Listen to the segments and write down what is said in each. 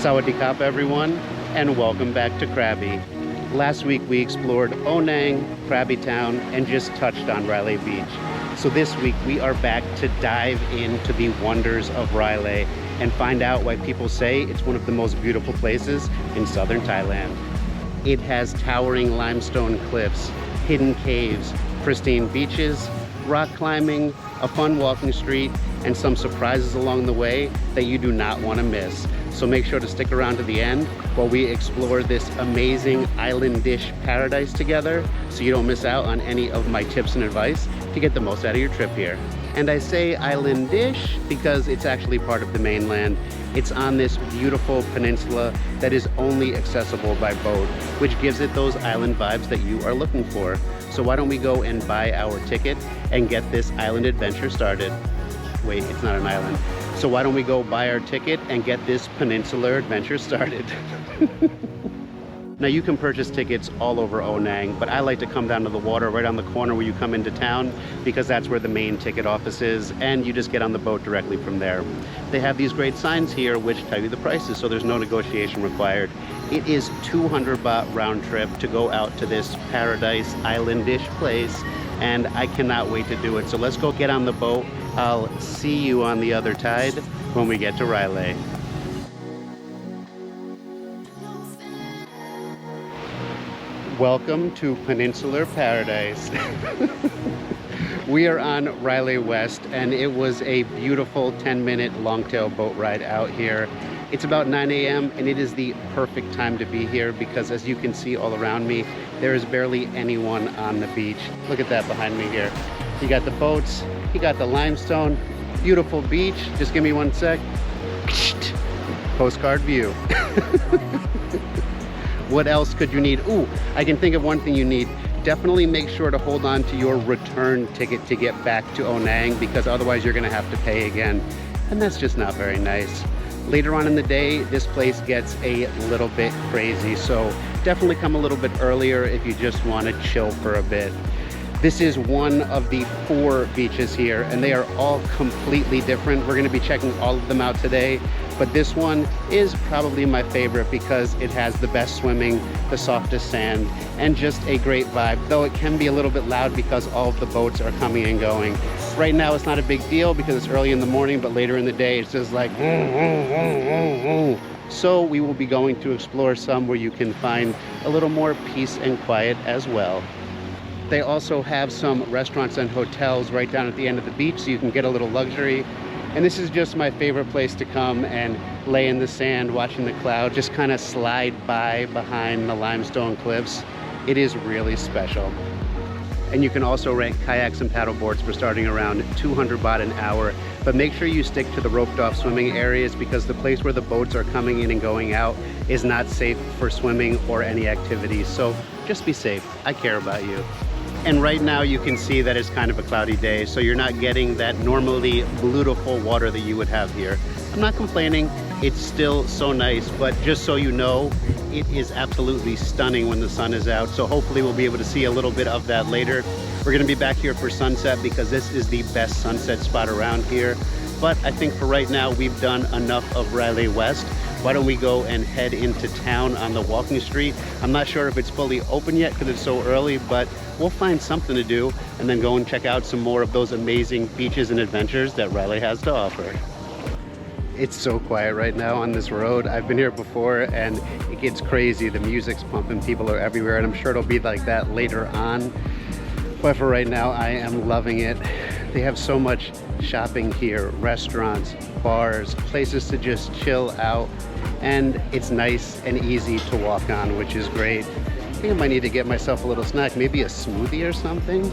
Sawadee everyone, and welcome back to Krabi. Last week we explored Nang, Krabi Town, and just touched on Railay Beach. So this week we are back to dive into the wonders of Railay and find out why people say it's one of the most beautiful places in southern Thailand. It has towering limestone cliffs, hidden caves, pristine beaches, rock climbing, a fun walking street, and some surprises along the way that you do not want to miss. So make sure to stick around to the end while we explore this amazing island dish paradise together, so you don't miss out on any of my tips and advice to get the most out of your trip here. And I say island dish because it's actually part of the mainland. It's on this beautiful peninsula that is only accessible by boat, which gives it those island vibes that you are looking for. So why don't we go and buy our ticket and get this island adventure started? Wait, it's not an island. So why don't we go buy our ticket and get this peninsular adventure started? Now you can purchase tickets all over Nang, but I like to come down to the water right on the corner where you come into town because that's where the main ticket office is, and you just get on the boat directly from there. They have these great signs here which tell you the prices, so there's no negotiation required. It is 200 baht round trip to go out to this paradise islandish place, and I cannot wait to do it. So let's go get on the boat. I'll see you on the other tide when we get to Railay. Welcome to Peninsular Paradise. We are on Railay West, and it was a beautiful 10-minute longtail boat ride out here. It's about 9 a.m. and it is the perfect time to be here because, as you can see all around me, there is barely anyone on the beach. Look at that behind me here. You got the boats, you got the limestone, beautiful beach. Just give me one sec. Postcard view. What else could you need? Ooh, I can think of one thing you need. Definitely make sure to hold on to your return ticket to get back to Nang, because otherwise you're gonna have to pay again. And that's just not very nice. Later on in the day, this place gets a little bit crazy, so definitely come a little bit earlier if you just want to chill for a bit. This is one of the 4 beaches here, and they are all completely different. We're going to be checking all of them out today, but this one is probably my favorite because it has the best swimming, the softest sand, and just a great vibe, though it can be a little bit loud because all of the boats are coming and going. Right now it's not a big deal because it's early in the morning, but later in the day it's just like so we will be going to explore some where you can find a little more peace and quiet as well. They also have some restaurants and hotels right down at the end of the beach, so you can get a little luxury. And this is just my favorite place to come and lay in the sand watching the clouds just kind of slide by behind the limestone cliffs. It is really special. And you can also rent kayaks and paddle boards for starting around 200 baht an hour. But make sure you stick to the roped off swimming areas because the place where the boats are coming in and going out is not safe for swimming or any activities. So just be safe. I care about you. And right now you can see that it's kind of a cloudy day, so you're not getting that normally beautiful water that you would have here. I'm not complaining, it's still so nice, but just so you know, it is absolutely stunning when the sun is out, so hopefully we'll be able to see a little bit of that later. We're gonna be back here for sunset because this is the best sunset spot around here. But I think for right now, we've done enough of Railay West. Why don't we go and head into town on the walking street? I'm not sure if it's fully open yet because it's so early, but we'll find something to do and then go and check out some more of those amazing beaches and adventures that Railay has to offer. It's so quiet right now on this road. I've been here before and it gets crazy. The music's pumping, people are everywhere, and I'm sure it'll be like that later on. But for right now, I am loving it. They have so much shopping here, restaurants, bars, places to just chill out, and it's nice and easy to walk on, which is great. I think I might need to get myself a little snack, maybe a smoothie or something.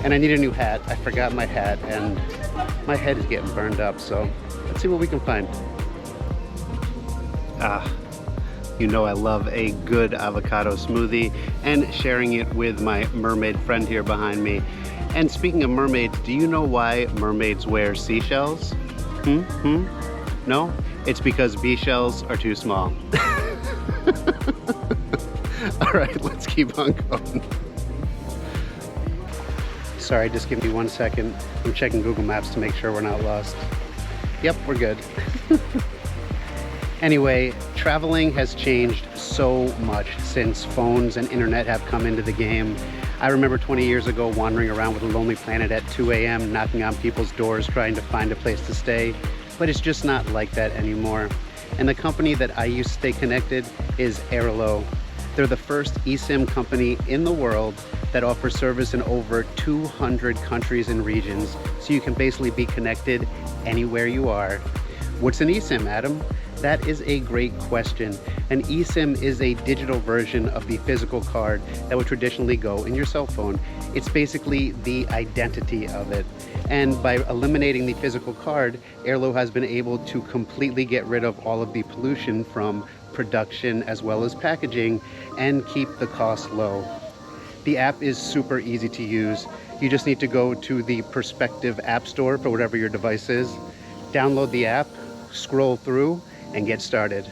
And I need a new hat. I forgot my hat and my head is getting burned up, so let's see what we can find. You know I love a good avocado smoothie, and sharing it with my mermaid friend here behind me. And speaking of mermaids, do you know why mermaids wear seashells? No? It's because bee shells are too small. All right, let's keep on going. Sorry, just give me 1 second. I'm checking Google Maps to make sure we're not lost. Yep, we're good. Anyway, traveling has changed so much since phones and internet have come into the game. I remember 20 years ago wandering around with a Lonely Planet at 2 a.m. knocking on people's doors trying to find a place to stay, but it's just not like that anymore. And the company that I use to stay connected is Railay. They're the first eSIM company in the world that offers service in over 200 countries and regions, so you can basically be connected anywhere you are. What's an eSIM, Adam? That is a great question. An eSIM is a digital version of the physical card that would traditionally go in your cell phone. It's basically the identity of it. And by eliminating the physical card, Railay has been able to completely get rid of all of the pollution from production as well as packaging and keep the cost low. The app is super easy to use. You just need to go to the Perspective App Store for whatever your device is, download the app, scroll through, and get started.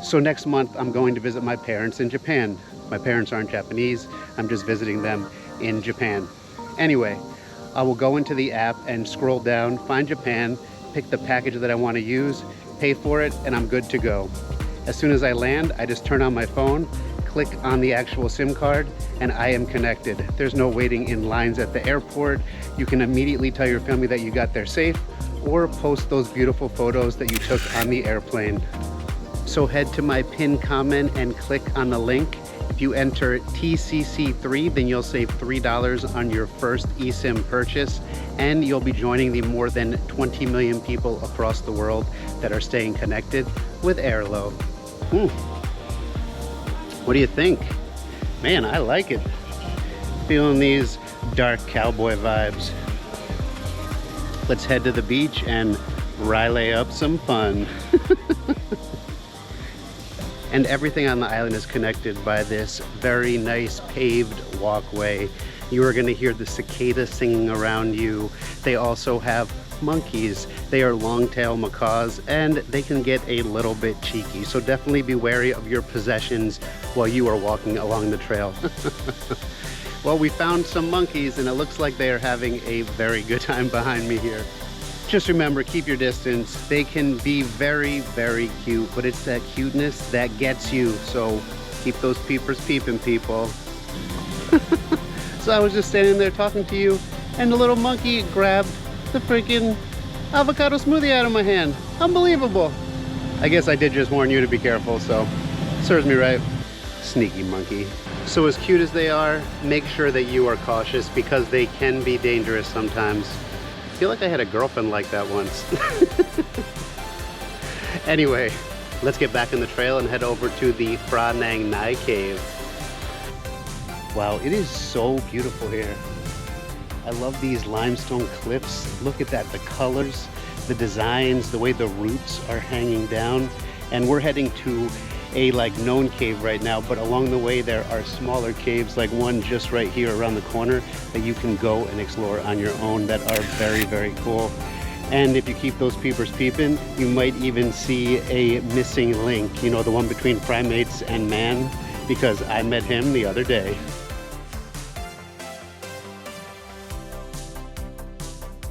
So next month, I'm going to visit my parents in Japan. My parents aren't Japanese, I'm just visiting them in Japan. Anyway, I will go into the app and scroll down, find Japan, pick the package that I want to use, pay for it, and I'm good to go. As soon as I land, I just turn on my phone, click on the actual SIM card, and I am connected. There's no waiting in lines at the airport. You can immediately tell your family that you got there safe, or post those beautiful photos that you took on the airplane. So head to my pinned comment and click on the link. If you enter TCC3, then you'll save $3 on your first eSIM purchase, and you'll be joining the more than 20 million people across the world that are staying connected with Railay. What do you think? Man, I like it. Feeling these dark cowboy vibes. Let's head to the beach and Railay up some fun. And everything on the island is connected by this very nice paved walkway. You are going to hear the cicadas singing around you. They also have monkeys. They are long-tail macaws, and they can get a little bit cheeky. So definitely be wary of your possessions while you are walking along the trail. Well, we found some monkeys, and it looks like they are having a very good time behind me here. Just remember, keep your distance. They can be very, very cute, but it's that cuteness that gets you. So keep those peepers peeping, people. So I was just standing there talking to you, and the little monkey grabbed the freaking avocado smoothie out of my hand. Unbelievable. I guess I did just warn you to be careful, so serves me right. Sneaky monkey. So as cute as they are, make sure that you are cautious because they can be dangerous sometimes. I feel like I had a girlfriend like that once. Anyway, let's get back in the trail and head over to the Phra Nang cave. Wow, it is so beautiful here. I love these limestone cliffs. Look at that, the colors, the designs, the way the roots are hanging down. And we're heading to a known cave right now, but along the way there are smaller caves like one just right here around the corner that you can go and explore on your own that are very, very cool. And if you keep those peepers peeping, you might even see a missing link, you know, the one between primates and man, because I met him the other day.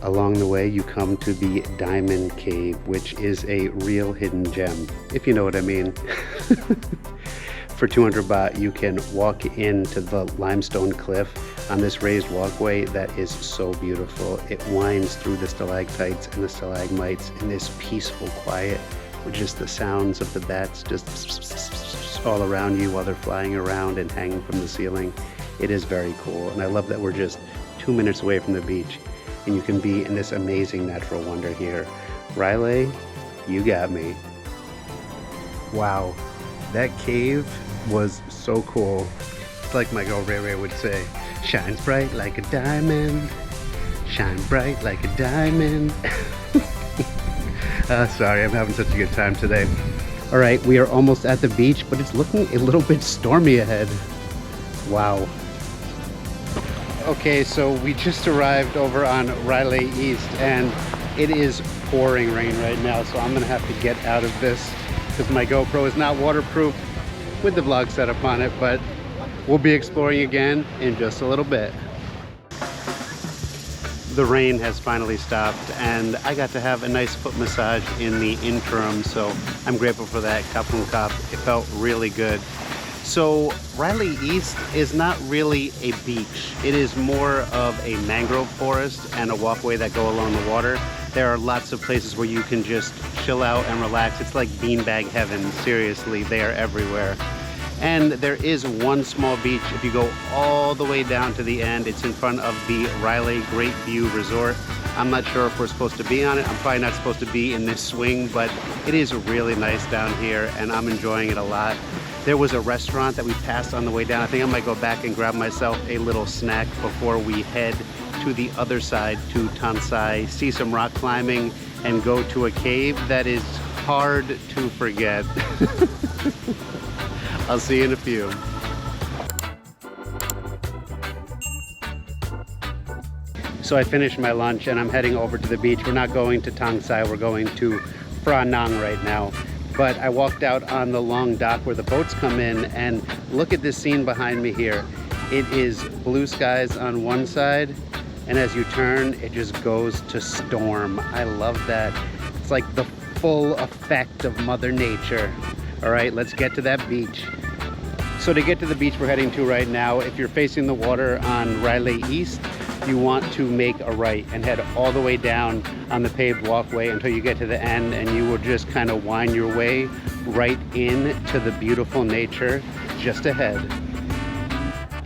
Along the way, you come to the Diamond Cave, which is a real hidden gem, if you know what I mean. For 200 baht, you can walk into the limestone cliff on this raised walkway that is so beautiful. It winds through the stalactites and the stalagmites in this peaceful quiet, with just the sounds of the bats just all around you while they're flying around and hanging from the ceiling. It is very cool, and I love that we're just 2 minutes away from the beach. And you can be in this amazing natural wonder here. Railay, you got me. Wow, that cave was so cool. It's like my girl Railay would say, shines bright like a diamond, shine bright like a diamond. Sorry, I'm having such a good time today. All right, we are almost at the beach, but it's looking a little bit stormy ahead. Wow. Okay, so we just arrived over on Railay East, and it is pouring rain right now, so I'm gonna have to get out of this because my GoPro is not waterproof with the vlog setup on it, but we'll be exploring again in just a little bit. The rain has finally stopped and I got to have a nice foot massage in the interim, so I'm grateful for that. Kapung Kap, it felt really good. So Railay East is not really a beach. It is more of a mangrove forest and a walkway that go along the water. There are lots of places where you can just chill out and relax. It's like beanbag heaven, seriously, they are everywhere. And there is one small beach. If you go all the way down to the end, it's in front of the Railay Great View Resort. I'm not sure if we're supposed to be on it. I'm probably not supposed to be in this swing, but it is really nice down here and I'm enjoying it a lot. There was a restaurant that we passed on the way down. I think I might go back and grab myself a little snack before we head to the other side to Tonsai, see some rock climbing, and go to a cave that is hard to forget. I'll see you in a few. So I finished my lunch and I'm heading over to the beach. We're not going to Tonsai, we're going to Phra Nang right now. But I walked out on the long dock where the boats come in and look at this scene behind me here. It is blue skies on one side, and as you turn, it just goes to storm. I love that. It's like the full effect of Mother Nature. All right, let's get to that beach. So to get to the beach we're heading to right now, if you're facing the water on Railay East, you want to make a right and head all the way down on the paved walkway until you get to the end, and you will just kind of wind your way right into the beautiful nature just ahead.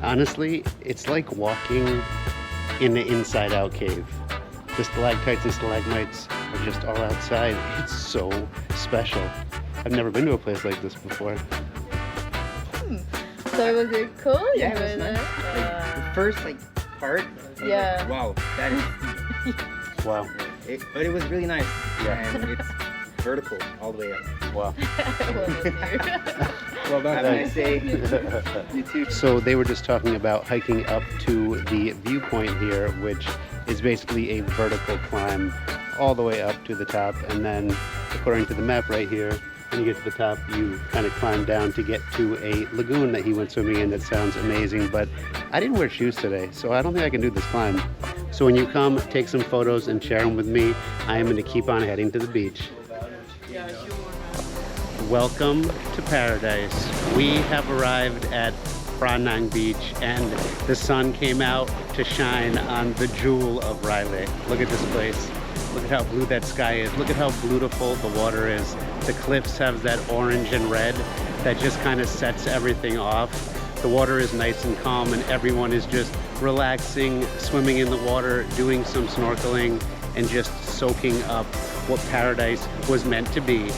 Honestly, it's like walking in the Inside Out cave. The stalactites and stalagmites are just all outside. It's so special. I've never been to a place like this before. So was it cool? Yeah, it was nice. Like, the first part. Yeah. Like, wow, that is. Wow. But it was really nice. Yeah. And it's vertical all the way up. Wow. Well, have a nice day. You too. So they were just talking about hiking up to the viewpoint here, which is basically a vertical climb all the way up to the top, and then according to the map right here, when you get to the top, you kind of climb down to get to a lagoon that he went swimming in. That sounds amazing, but I didn't wear shoes today, so I don't think I can do this climb. So when you come, take some photos and share them with me. I am going to keep on heading to the beach. Welcome to paradise. We have arrived at Phra Nang Beach, and the sun came out to shine on the jewel of Railay. Look at this place. Look at how blue that sky is. Look at how beautiful the water is. The cliffs have that orange and red that just kind of sets everything off. The water is nice and calm and everyone is just relaxing, swimming in the water, doing some snorkeling, and just soaking up what paradise was meant to be.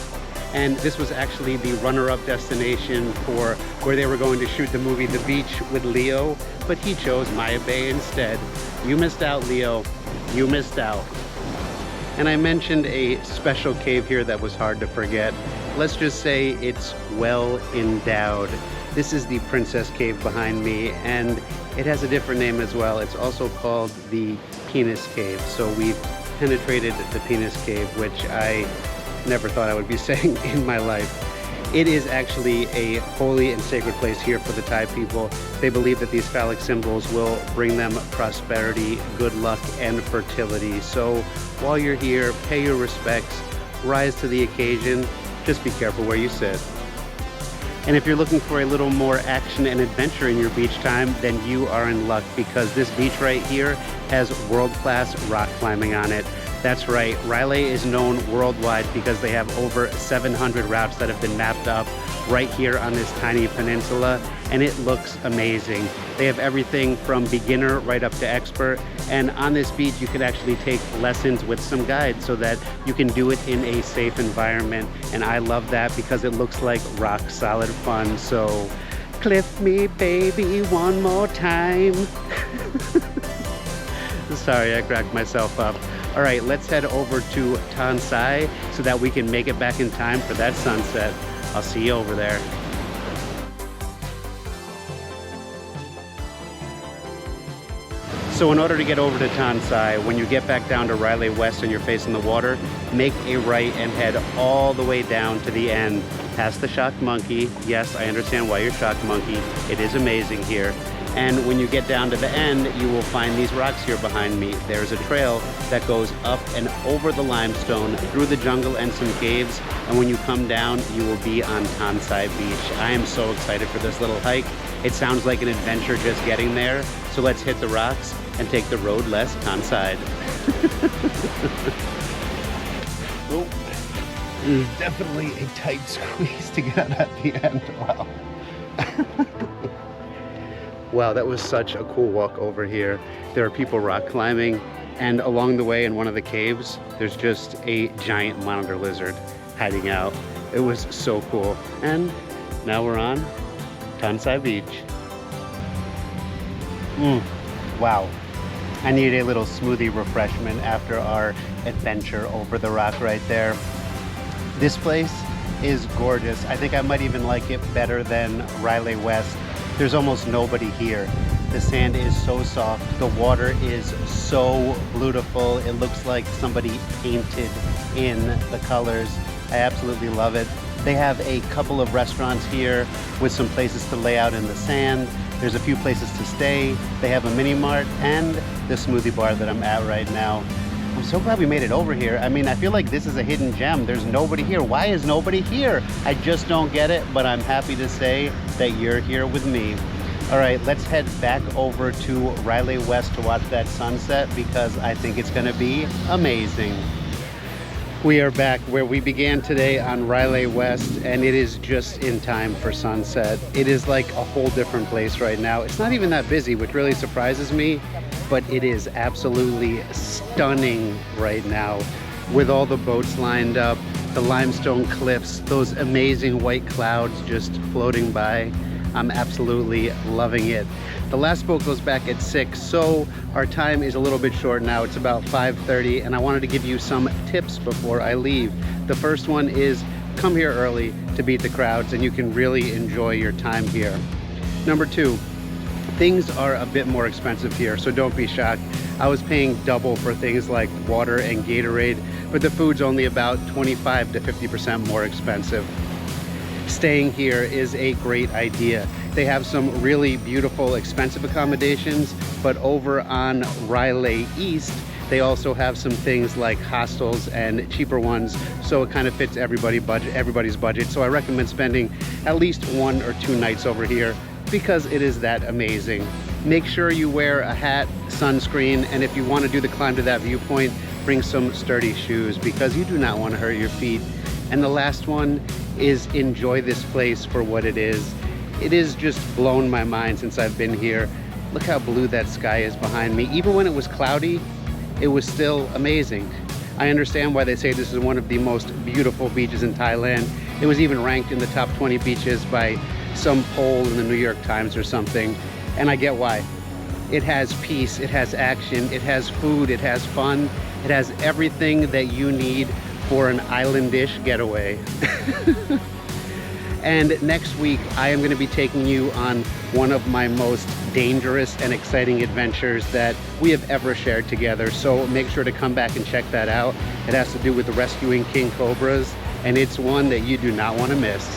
And this was actually the runner-up destination for where they were going to shoot the movie The Beach with Leo, but he chose Maya Bay instead. You missed out, Leo. You missed out. And I mentioned a special cave here that was hard to forget. Let's just say it's well endowed. This is the Princess Cave behind me, and it has a different name as well. It's also called the Penis Cave. So we've penetrated the Penis Cave, which I never thought I would be saying in my life. It is actually a holy and sacred place here for the Thai people. They believe that these phallic symbols will bring them prosperity, good luck, and fertility. So while you're here, pay your respects, rise to the occasion, just be careful where you sit. And if you're looking for a little more action and adventure in your beach time, then you are in luck, because this beach right here has world-class rock climbing on it. That's right, Railay is known worldwide because they have over 700 routes that have been mapped up right here on this tiny peninsula, and it looks amazing. They have everything from beginner right up to expert, and on this beach you can actually take lessons with some guides so that you can do it in a safe environment, and I love that because it looks like rock solid fun. So cliff me baby one more time. Sorry, I cracked myself up. All right, let's head over to Tonsai so that we can make it back in time for that sunset. I'll see you over there. So in order to get over to Tonsai, when you get back down to Railay West and you're facing the water, make a right and head all the way down to the end, past the shocked monkey. Yes, I understand why you're shocked, monkey. It is amazing here. And when you get down to the end, you will find these rocks here behind me. There's a trail that goes up and over the limestone, through the jungle and some caves. And when you come down, you will be on Tonsai Beach. I am so excited for this little hike. It sounds like an adventure just getting there. So let's hit the rocks and take the road less Tonsai. Oh, there's definitely a tight squeeze to get out at the end. Wow. Wow, that was such a cool walk over here. There are people rock climbing, and along the way in one of the caves, there's just a giant monitor lizard hiding out. It was so cool. And now we're on Tonsai Beach. Wow. I need a little smoothie refreshment after our adventure over the rock right there. This place is gorgeous. I think I might even like it better than Railay West. There's almost nobody here. The sand is so soft. The water is so beautiful. It looks like somebody painted in the colors. I absolutely love it. They have a couple of restaurants here with some places to lay out in the sand. There's a few places to stay. They have a mini mart and the smoothie bar that I'm at right now. I'm so glad we made it over here. I mean, I feel like this is a hidden gem. There's nobody here. Why is nobody here? I just don't get it, but I'm happy to say that you're here with me. All right, let's head back over to Railay West to watch that sunset because I think it's gonna be amazing. We are back where we began today on Railay West, and it is just in time for sunset. It is like a whole different place right now. It's not even that busy, which really surprises me, but it is absolutely stunning right now with all the boats lined up, the limestone cliffs, those amazing white clouds just floating by. I'm absolutely loving it. The last boat goes back at 6, so our time is a little bit short now. It's about 5:30, and I wanted to give you some tips before I leave. The first one is come here early to beat the crowds, and you can really enjoy your time here. Number 2, things are a bit more expensive here, so don't be shocked. I was paying double for things like water and Gatorade, but the food's only about 25 to 50% more expensive. Staying here is a great idea. They have some really beautiful, expensive accommodations, but over on Railay East, they also have some things like hostels and cheaper ones, so it kind of fits everybody's budget. So I recommend spending at least 1 or 2 nights over here because it is that amazing. Make sure you wear a hat, sunscreen, and if you want to do the climb to that viewpoint, bring some sturdy shoes because you do not want to hurt your feet. And the last one is enjoy this place for what it is. It has just blown my mind since I've been here. Look how blue that sky is behind me. Even when it was cloudy, it was still amazing. I understand why they say this is one of the most beautiful beaches in Thailand. It was even ranked in the top 20 beaches by some poll in the New York Times or something. And I get why. It has peace, it has action, it has food, it has fun, it has everything that you need for an islandish getaway. And next week, I am going to be taking you on one of my most dangerous and exciting adventures that we have ever shared together. So make sure to come back and check that out. It has to do with rescuing king cobras, and it's one that you do not want to miss.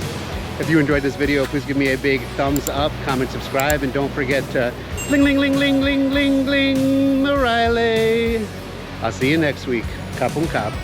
If you enjoyed this video, please give me a big thumbs up, comment, subscribe, and don't forget to ling ling ling ling ling ling ling the Railay. I'll see you next week. Kapung kap.